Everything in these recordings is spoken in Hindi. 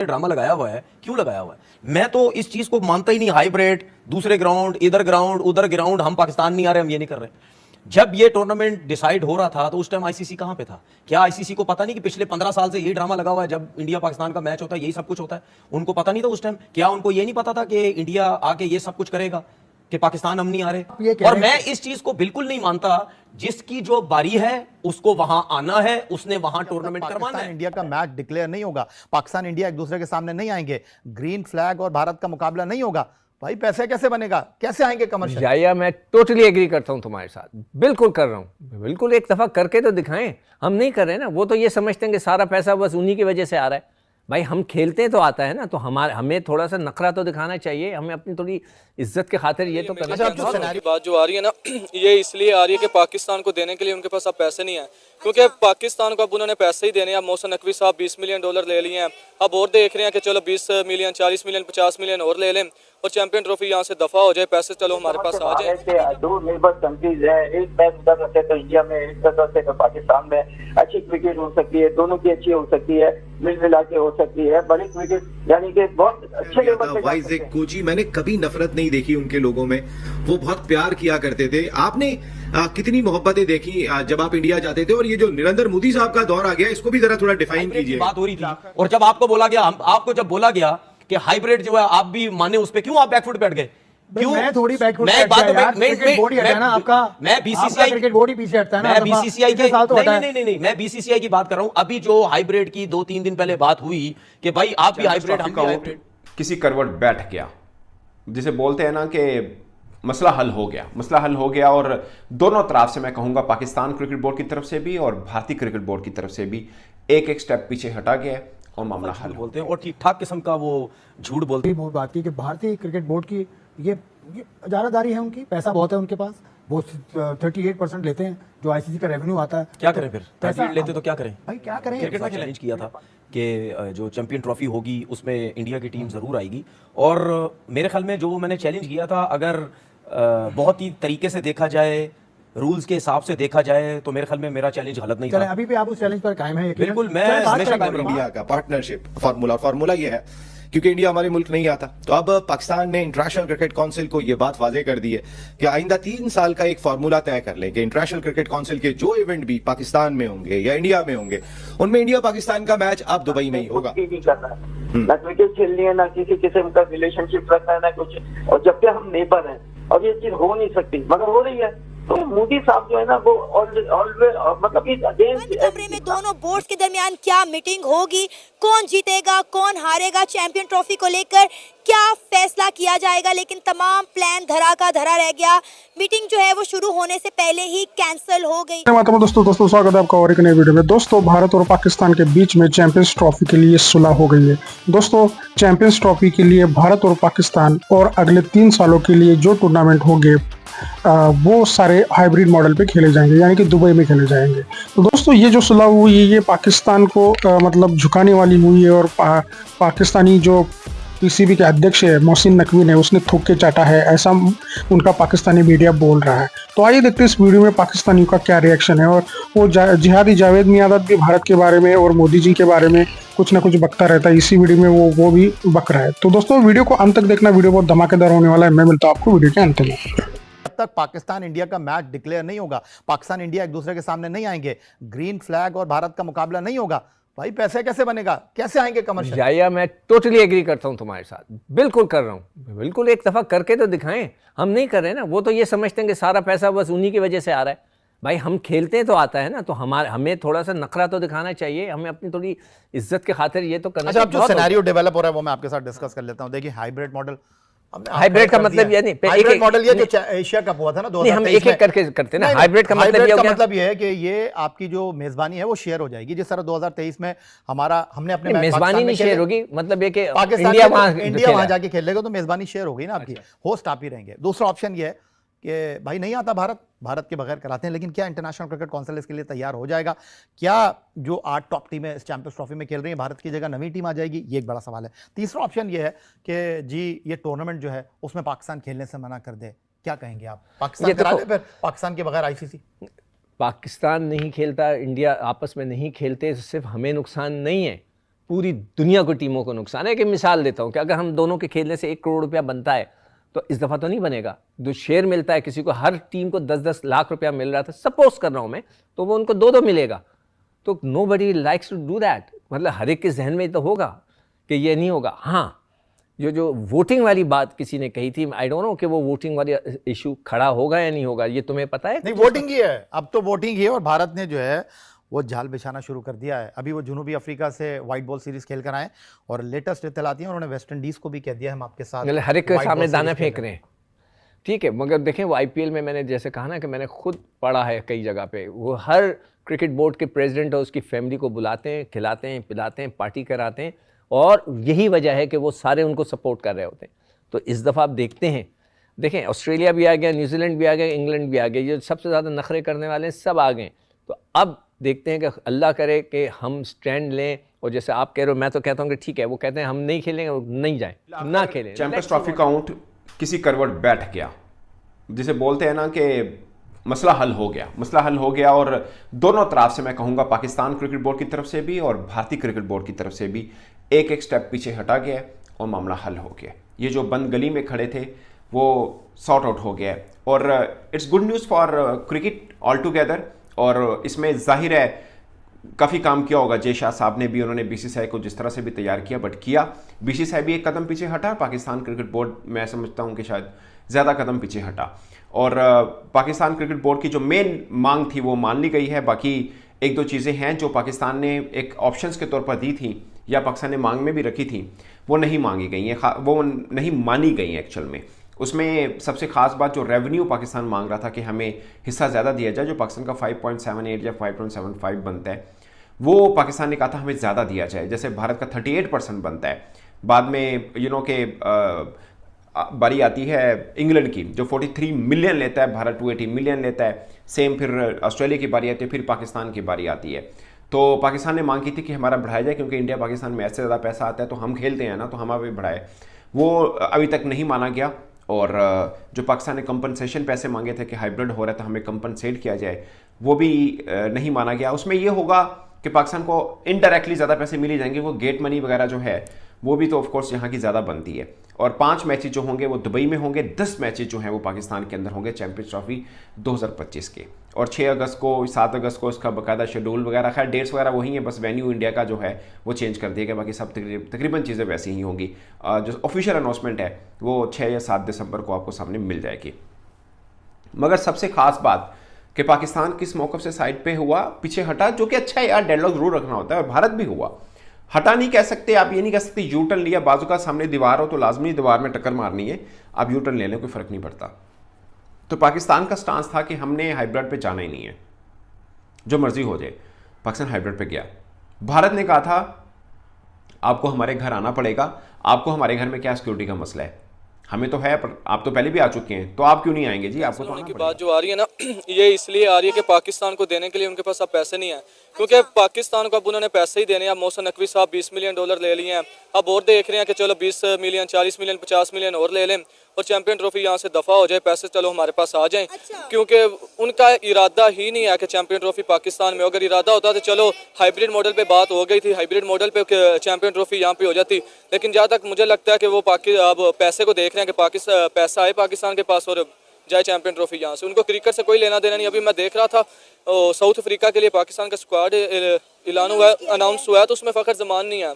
ड्रामा लगाया हुआ है, क्यों लगाया हुआ है? मैं तो इस चीज को मानता ही नहीं। हाइब्रिड, दूसरे ग्राउंड, इधर ग्राउंड उधर ग्राउंड, हम पाकिस्तान नहीं आ रहे, हम ये नहीं कर रहे। जब ये टूर्नामेंट डिसाइड हो रहा था तो उस टाइम आईसीसी कहां पे था? क्या आईसीसी को पता नहीं कि पिछले 15 साल से ये ड्रामा लगा हुआ है? जब इंडिया पाकिस्तान का मैच होता है यही सब कुछ होता है। उनको पता नहीं था उस टाइम? क्या उनको ये नहीं पता था कि इंडिया आके ये सब कुछ करेगा, कि पाकिस्तान हम नहीं आ रहे? और मैं इस चीज को बिल्कुल नहीं मानता। जिसकी जो बारी है उसको वहां आना है, उसने वहां टूर्नामेंट करवाना है। इंडिया का मैच डिक्लेयर नहीं होगा, पाकिस्तान इंडिया एक दूसरे के सामने नहीं आएंगे, ग्रीन फ्लैग और भारत का मुकाबला नहीं होगा, भाई पैसे कैसे बनेगा? कैसे आएंगे कमर्शियल? या मैं टोटली एग्री करता हूं तुम्हारे साथ, बिल्कुल कर रहा हूं। बिल्कुल एक दफा करके तो दिखाएं। हम नहीं कर रहे ना, वो तो ये समझते हैं कि सारा पैसा बस उन्हीं की वजह से आ रहा है। भाई हम खेलते हैं तो आता है ना, तो हमें थोड़ा सा नखरा तो दिखाना चाहिए। हमें अपनी थोड़ी इज्जत के खातिर ये तो करना चाहिए। बात जो आ रही है ना, ये इसलिए आ रही है कि पाकिस्तान को देने के लिए उनके पास अब पैसे नहीं है, क्योंकि पाकिस्तान को अब उन्होंने पैसे ही देने हैं। अब मोहसिन नकवी साहब $20 मिलियन ले लिए हैं, अब और देख रहे हैं कि चलो 20 मिलियन 40 मिलियन 50 मिलियन और ले लें और चैंपियन ट्रॉफी यहाँ से दफा हो जाए, पैसे चलो हमारे पास आ जाए। दो निर्भर कंट्रीज है, एक मैच उधर रहते तो इंडिया में, एक रहते तो पाकिस्तान में। अच्छी क्रिकेट हो सकती है, दोनों की अच्छी हो सकती है, मिल मिला के हो सकती है बड़ी क्रिकेट, यानी कि बहुत अच्छे लेवल पे। वाइज एक कोची, मैंने कभी नफरत नहीं देखी उनके लोगों में, वो बहुत प्यार किया करते थे। आपने कितनी मोहब्बतें देखी जब आप इंडिया जाते थे? और ये जो नरेंद्र मोदी साहब का दौर आ गया, इसको भी जरा थोड़ा डिफाइन कीजिए। बात हो रही थी और जब आपको बोला गया, आपको जब बोला गया कि हाइब्रिड जो है आप भी माने, उस पे क्यों आप बैकफुट बैठ गए? क्यों? मैं थोड़ी बैकफुट मैं बैठ गया यार, क्रिकेट बोर्ड ही हटा है ना आपका। मैं बीसीसीआई क्रिकेट बोर्ड ही पीछे हटता है ना। मैं बीसीसीआई के नहीं, मैं बीसीसीआई की बात कर रहा हूं। अभी जो हाइब्रिड की 2-3 दिन पहले बात हुई कि भाई आप भी हाइब्रिड, हम भी हाइब्रिड, किसी करवट बैठ गया, जिसे बोलते हैं ना कि मसला हल हो गया। मसला हल हो गया और दोनों तरफ से, मैं कहूंगा पाकिस्तान क्रिकेट बोर्ड की तरफ से भी और भारतीय क्रिकेट बोर्ड की तरफ से भी एक एक स्टेप पीछे हटा गया और मामला हल बोलते हैं और ठीक ठाक किस्म का वो झूठ बोलते हैं। बहुत बात की कि भारतीय क्रिकेट बोर्ड की ये इजारादारी है, उनकी पैसा बहुत है उनके पास, वो 38% लेते हैं जो आईसीसी का रेवेन्यू आता है। क्या करें फिर? पैसा लेते तो क्या करें भाई, क्या करें? क्रिकेट में चैलेंज किया था कि जो चैंपियन ट्रॉफी होगी उसमें इंडिया की टीम जरूर आएगी। और मेरे ख्याल में जो मैंने चैलेंज किया था, अगर बहुत ही तरीके से देखा जाए, रूल्स के हिसाब से देखा जाए, तो मेरे ख्याल में मेरा चैलेंज गलत नहीं था। अभी भी आप उस चैलेंज पर कायम है? बिल्कुल, मैं हमेशा कायम रहूंगा। इंडिया का पार्टनरशिप फार्मूला ये है, क्योंकि इंडिया हमारे मुल्क नहीं आता, तो अब पाकिस्तान ने इंटरनेशनल क्रिकेट काउंसिल को यह बात वाजे कर दी है कि आइंदा 3 साल का एक फार्मूला तय कर लें कि इंटरनेशनल क्रिकेट काउंसिल के जो इवेंट भी पाकिस्तान में होंगे या इंडिया में होंगे, उनमें इंडिया पाकिस्तान का मैच अब दुबई में ही होगा। ना क्रिकेट खेलनी है, ना किसी किस्म का रिलेशनशिप रखना है, ना कुछ। और जबकि हम नेबर हैं और ये चीज हो नहीं सकती, मगर हो रही है। तो मोदी साहब जो है ना, वो ऑलवेज मतलब कमरे में दोनों बोर्ड्स के दरमियान क्या मीटिंग होगी, कौन जीतेगा कौन हारेगा, चैंपियन ट्रॉफी को लेकर क्या फैसला किया जाएगा, लेकिन तमाम प्लान धरा का धरा रह गया। मीटिंग जो है वो शुरू होने से पहले ही कैंसिल हो गई। दोस्तों स्वागत है आपका और एक नए वीडियो में। दोस्तों, भारत और पाकिस्तान के बीच में चैंपियंस ट्रॉफी के लिए सुलह हो गई है। दोस्तों, चैंपियंस ट्रॉफी के लिए भारत और पाकिस्तान और अगले 3 सालों के लिए जो टूर्नामेंट होंगे वो सारे हाइब्रिड मॉडल पे खेले जाएंगे, यानी कि दुबई में खेले जाएंगे। तो दोस्तों, ये जो सुलह हुई है ये पाकिस्तान को मतलब झुकाने वाली हुई है। और पाकिस्तानी जो पीसीबी के अध्यक्ष है मोहसिन नकवी ने, उसने थूक के चाटा है, ऐसा उनका पाकिस्तानी मीडिया बोल रहा है। तो आइए देखते हैं इस वीडियो में पाकिस्तानियों का क्या रिएक्शन है। और वो जिहादी जावेद मियाँदाद भी भारत के बारे में और मोदी जी के बारे में कुछ ना कुछ बकता रहता है। इसी वीडियो में वो भी बक रहा है। तो दोस्तों, वीडियो को अंत तक देखना, वीडियो बहुत धमाकेदार होने वाला है। मैं मिलता हूँ आपको वीडियो के अंत में। जब तक पाकिस्तान इंडिया का मैच डिक्लेयर नहीं होगा, पाकिस्तान इंडिया एक दूसरे के सामने नहीं आएंगे, ग्रीन फ्लैग और भारत का मुकाबला नहीं होगा, भाई पैसे कैसे बनेगा? कैसे आएंगे कमर्शियल? या मैं टोटली एग्री करता हूं तुम्हारे साथ, बिल्कुल कर रहा हूं। बिल्कुल एक दफा करके तो दिखाएं। हम नहीं कर रहे ना, वो तो ये समझते हैं कि सारा पैसा बस उन्हीं की वजह से आ रहा है। भाई हम खेलते हैं तो आता है ना, तो हमें थोड़ा सा नखरा तो दिखाना चाहिए। हमें अपनी थोड़ी इज्जत के खातिर ये तो करना चाहिए। अच्छा, अब जो सिनेरियो डेवलप हो रहा है वो मैं आपके साथ डिस्कस कर लेता हूं। देखिए, हाइब्रिड मॉडल, हाइब्रिड का मतलब ये नहीं, हाइब्रिड मॉडल ये जो एशिया कप हुआ था ना 2023 हम एक एक करके करते हैं ना। हाइब्रिड का मतलब ये है कि ये आपकी जो मेजबानी है वो शेयर हो जाएगी। जिस तरह 2023 में हमने अपने मेजबानी नहीं शेयर होगी, मतलब ये कि इंडिया वहां जाके खेलेगा तो मेजबानी शेयर होगी ना आपकी, होस्ट आप ही रहेंगे। दूसरा ऑप्शन ये है कि भाई नहीं आता भारत के बगैर कराते हैं, लेकिन क्या इंटरनेशनल क्रिकेट काउंसिल इसके लिए तैयार हो जाएगा? क्या जो 8 टॉप टीमें इस चैंपियंस ट्रॉफी में खेल रही हैं, भारत की जगह नवी टीम आ जाएगी? ये एक बड़ा सवाल है। तीसरा ऑप्शन ये है कि जी ये टूर्नामेंट जो है उसमें पाकिस्तान खेलने से मना कर दे। क्या कहेंगे आप? पाकिस्तान करा ले फिर, पाकिस्तान के बगैर आईसीसी? पाकिस्तान नहीं खेलता, इंडिया आपस में नहीं खेलते, सिर्फ हमें नुकसान नहीं है, पूरी दुनिया को टीमों को नुकसान है। कि मिसाल देता हूँ कि अगर हम दोनों के खेलने से 1 करोड़ रुपया बनता है तो इस दफ़ा तो नहीं बनेगा। जो शेयर मिलता है किसी को, हर टीम को 10-10 लाख रुपया मिल रहा था, सपोज कर रहा हूँ मैं, तो वो उनको 2-2 मिलेगा। तो nobody likes to do that. मतलब हर एक के जहन में तो होगा कि ये नहीं होगा। हाँ, जो वोटिंग वाली बात किसी ने कही थी, आई डोंट नो कि वो वोटिंग वाली इशू खड़ा होगा या नहीं होगा, ये तुम्हें पता है? नहीं, वोटिंग ही है, अब तो वोटिंग ही है। और भारत ने जो है वो जाल बिछाना शुरू कर दिया है। अभी वो जनूबी अफ्रीका से व्हाइट बॉल सीरीज खेल कर आए और लेटेस्ट इत्तलाती हैं, उन्होंने वेस्ट इंडीज को भी कह दिया हम आपके साथ हर एक के सामने दाना फेंक रहे हैं। ठीक है, मगर देखें वो आईपीएल में मैंने जैसे कहा ना कि मैंने खुद पढ़ा है कई जगह पे, वो हर क्रिकेट बोर्ड के प्रेसिडेंट और उसकी फैमिली को बुलाते हैं, खिलाते हैं, पिलाते हैं, पार्टी कराते हैं, और यही वजह है कि वो सारे उनको सपोर्ट कर रहे होते हैं। तो इस दफ़ा आप देखते हैं, देखें ऑस्ट्रेलिया भी आ गया, न्यूजीलैंड भी आ गया, इंग्लैंड भी आ गया, ये सबसे ज़्यादा नखरे करने वाले हैं सब आ गए। तो अब देखते हैं कि अल्लाह करे कि हम स्टैंड लें। और जैसे आप कह रहे हो, मैं तो कहता हूँ कि ठीक है, वो कहते हैं हम नहीं खेलेंगे, नहीं जाएं, ना खेलें। चैंपियंस ट्रॉफी का ऊंट किसी करवट बैठ गया, जिसे बोलते हैं ना कि मसला हल हो गया, मसला हल हो गया। और दोनों तरफ से मैं कहूँगा, पाकिस्तान क्रिकेट बोर्ड की तरफ से भी और भारतीय क्रिकेट बोर्ड की तरफ से भी एक एक स्टेप पीछे हटा गया और मामला हल हो गया। ये जो बंद गली में खड़े थे वो सॉर्ट आउट हो गया। और it's good news for cricket all together. और इसमें जाहिर है काफ़ी काम किया होगा जय शाह साहब ने भी, उन्होंने बीसीसीआई को जिस तरह से भी तैयार किया, बट किया। बीसीसीआई भी एक कदम पीछे हटा, पाकिस्तान क्रिकेट बोर्ड मैं समझता हूँ कि शायद ज़्यादा कदम पीछे हटा। और पाकिस्तान क्रिकेट बोर्ड की जो मेन मांग थी वो मान ली गई है। बाकी 1-2 चीज़ें हैं जो पाकिस्तान ने एक ऑप्शंस के तौर पर दी थी या पाकिस्तान ने मांग में भी रखी थी, वो नहीं मांगी गई हैं, वो नहीं मानी गई हैं एक्चुअल में। उसमें सबसे खास बात, जो रेवेन्यू पाकिस्तान मांग रहा था कि हमें हिस्सा ज़्यादा दिया जाए, जो पाकिस्तान का 5.78 या 5.75 बनता है, वो पाकिस्तान ने कहा था हमें ज़्यादा दिया जाए। जैसे भारत का 38% बनता है। बाद में के बारी आती है इंग्लैंड की, जो 43 मिलियन लेता है, भारत 280 मिलियन लेता है। सेम फिर ऑस्ट्रेलिया की बारी आती है, फिर पाकिस्तान की बारी आती है। तो पाकिस्तान ने मांग की थी कि हमारा बढ़ाया जाए, क्योंकि इंडिया पाकिस्तान में ऐसे ज़्यादा पैसा आता है तो हम खेलते हैं ना, तो हमारा भी बढ़ाए। वो अभी तक नहीं माना गया। और जो पाकिस्तान ने कंपनसेशन पैसे मांगे थे कि हाइब्रिड हो रहा था, हमें कंपनसेट किया जाए, वो भी नहीं माना गया। उसमें ये होगा कि पाकिस्तान को इनडायरेक्टली ज़्यादा पैसे मिल जाएंगे, वो गेट मनी वगैरह जो है वो भी तो ऑफकोर्स यहाँ की ज़्यादा बनती है। और 5 मैचेज जो होंगे वो दुबई में होंगे, 10 मैचेज जो हैं वो पाकिस्तान के अंदर होंगे चैंपियंस ट्रॉफी 2025 के। और 6 अगस्त को 7 अगस्त को इसका बाकायदा शेड्यूल वगैरह, खैर डेट्स वगैरह वही हैं, बस वेन्यू इंडिया का जो है वो चेंज कर दिया गया, बाकी सब तकरीबन चीज़ें वैसी ही होंगी। जो ऑफिशियल अनाउंसमेंट है वो 6 या 7 दिसंबर को आपको सामने मिल जाएगी। मगर सबसे खास बात कि पाकिस्तान किस मौक़िफ़ से साइड पे हुआ, पीछे हटा, जो कि अच्छा है यार, डेडलॉक जरूर रखना होता है, और भारत भी हुआ। हटा नहीं कह सकते आप, ये नहीं कह सकते यू टर्न लिया, बाजू का सामने दीवार हो तो लाजमी दीवार में टक्कर मारनी है, आप यू टर्न ले लें, कोई फर्क नहीं पड़ता। तो पाकिस्तान का स्टांस था कि हमने हाइब्रिड पे जाना ही नहीं है, जो मर्जी हो जाए। पाकिस्तान हाइब्रिड पे गया। भारत ने कहा था आपको हमारे घर आना पड़ेगा, आपको हमारे घर में क्या सिक्योरिटी का मसला है, हमें तो है, पर आप तो पहले भी आ चुके हैं, तो आप क्यों नहीं आएंगे जी, आपको तो आना की पड़ेगा। बात जो आ रही है ना, ये इसलिए आ रही है कि पाकिस्तान को देने के लिए उनके पास अब पैसे नहीं है, क्योंकि पाकिस्तान को अब उन्होंने पैसे ही देने हैं। अब मोहसिन नकवी साहब $20 मिलियन ले लिए हैं, अब और देख रहे हैं कि चलो 20 मिलियन, 40 मिलियन, 50 मिलियन और ले लें और चैंपियन ट्रॉफी यहाँ से दफ़ा हो जाए, पैसे चलो हमारे पास आ जाएं। क्योंकि उनका इरादा ही नहीं है कि चैंपियन ट्रॉफी पाकिस्तान में, अगर इरादा होता तो चलो हाइब्रिड मॉडल पे बात हो गई थी, हाइब्रिड मॉडल पे चैंपियन ट्रॉफी यहाँ पे हो जाती। लेकिन जहाँ तक मुझे लगता है कि वो अब पैसे को देख रहे हैं कि पैसा आए पाकिस्तान के पास और जाए चैंपियन ट्रॉफी यहाँ से, उनको क्रिकेट से कोई लेना देना नहीं। अभी मैं देख रहा था साउथ अफ्रीका के लिए पाकिस्तान का स्क्वाड अनाउंस हुआ है, तो उसमें फ़खर ज़मान नहीं है,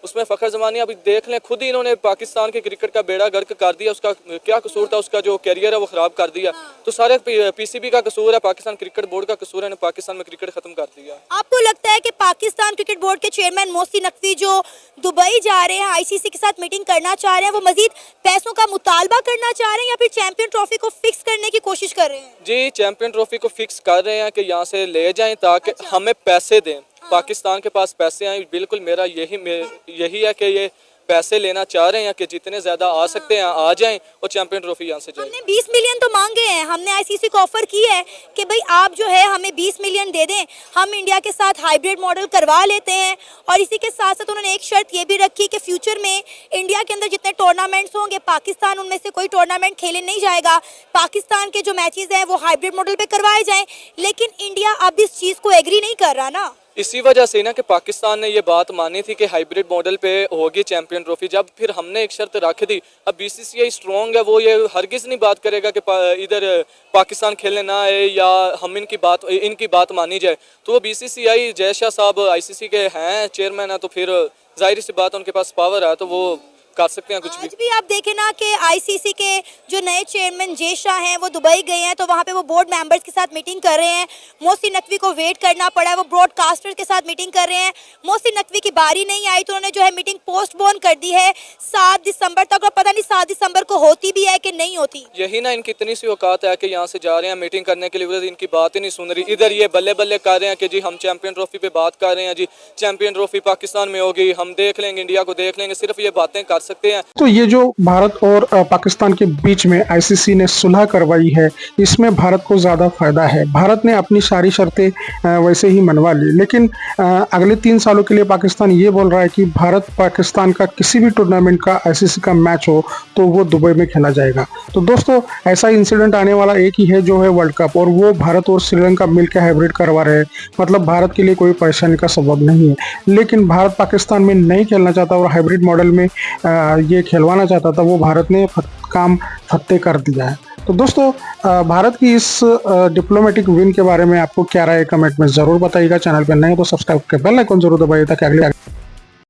उसमें फ़खर ज़मानी। अभी देख लें, खुद ही इन्होंने पाकिस्तान के क्रिकेट का बेड़ा गर्क कर दिया। उसका क्या कसूर था, उसका जो कैरियर है वो ख़राब कर दिया। तो सारे पीसीबी का कसूर है, पाकिस्तान क्रिकेट बोर्ड का कसूर है, पाकिस्तान में क्रिकेट खत्म कर दिया। आपको लगता है कि पाकिस्तान क्रिकेट बोर्ड के चेयरमैन मोहसिन नकवी जो दुबई जा रहे हैं, आईसीसी के साथ मीटिंग करना चाह रहे हैं, वो मजीद पैसों का मुतालबा करना चाह रहे हैं या फिर चैंपियन ट्रॉफी को फिक्स करने की कोशिश कर रहे हैं? जी, चैंपियन ट्रॉफी को फिक्स कर रहे हैं कि यहाँ से ले जाएं ताकि हमें पैसे दें। पाकिस्तान के पास पैसे आए, बिल्कुल मेरा यही है कि ये पैसे लेना चाह रहे हैं कि जितने ज़्यादा आ सकते हैं आ जाएं और चैंपियन ट्रॉफी यहाँ से जाए। हमने 20 मिलियन तो मांगे हैं, हमने आईसीसी को ऑफर की है कि भाई आप जो है हमें 20 मिलियन दे दें, हम इंडिया के साथ हाइब्रिड मॉडल करवा लेते हैं। और इसी के साथ साथ उन्होंने एक शर्त ये भी रखी कि फ्यूचर में इंडिया के अंदर जितने टूर्नामेंट्स होंगे, पाकिस्तान उनमें से कोई टूर्नामेंट खेले नहीं जाएगा, पाकिस्तान के जो मैचेस हैं वो हाइब्रिड मॉडल पर करवाए जाएँ। लेकिन इंडिया अब इस चीज़ को एग्री नहीं कर रहा ना। इसी वजह से ना कि पाकिस्तान ने ये बात मानी थी कि हाइब्रिड मॉडल पे होगी चैंपियन ट्रॉफी। जब फिर हमने एक शर्त रख दी, अब बीसीसीआई स्ट्रॉन्ग है, वो ये हरगिज़ नहीं बात करेगा कि इधर पाकिस्तान खेलने ना आए या हम इनकी बात मानी जाए। तो वो बीसीसीआई जय शाह साहब आईसीसी के हैं, चेयरमैन है, तो फिर जाहिर सी बात उनके पास पावर है तो वो कर सकते हैं कुछ आज भी आप देखें ना कि आईसीसी के जो नए चेयरमैन जय शाह हैं वो दुबई गए हैं, तो वहाँ पे वो बोर्ड मेंबर्स के साथ मीटिंग कर रहे हैं। मोहसिन नकवी को वेट करना पड़ा है, वो ब्रॉडकास्टर के साथ मीटिंग कर रहे हैं। मोहसिन नकवी की बारी नहीं आई तो उन्होंने जो है मीटिंग पोस्टपोन कर दी है 7 दिसंबर तक, और पता नहीं 7 दिसंबर को होती भी है कि नहीं होती। यही ना इनकी इतनी सी औकात है कि यहाँ से जा रहे हैं मीटिंग करने के लिए, उधर इनकी बात ही नहीं सुन रही। इधर ये बल्ले बल्ले कर रहे हैं कि जी हम चैंपियन ट्रॉफी पे बात कर रहे हैं, जी चैंपियन ट्रॉफी पाकिस्तान में होगी, हम देख लेंगे, इंडिया को देख लेंगे, सिर्फ ये बातें कर सकते हैं। तो ये जो भारत और पाकिस्तान के बीच में आईसीसी ने सुलह करवाई है, इसमें भारत को ज़्यादा फायदा है। भारत ने अपनी सारी शर्तें वैसे ही मनवा ली, लेकिन अगले 3 सालों के लिए पाकिस्तान ये बोल रहा है कि भारत पाकिस्तान का किसी भी टूर्नामेंट का आईसीसी का मैच हो तो वो दुबई में खेला जाएगा। तो दोस्तों ऐसा इंसिडेंट आने वाला एक ही है जो है वर्ल्ड कप, और वो भारत और श्रीलंका मिलकर हाइब्रिड करवा रहे हैं। मतलब भारत के लिए कोई परेशानी का सबब नहीं है, लेकिन भारत पाकिस्तान में नहीं खेलना चाहता और हाइब्रिड मॉडल में ये खेलवाना चाहता था, वो भारत ने काम फत्ते कर दिया है। तो दोस्तों भारत की इस डिप्लोमेटिक विन के बारे में आपको क्या राय है, कमेंट में ज़रूर बताइएगा। चैनल पर नए तो सब्सक्राइब कर बेल आइकन जरूर दबाइए ताकि अगले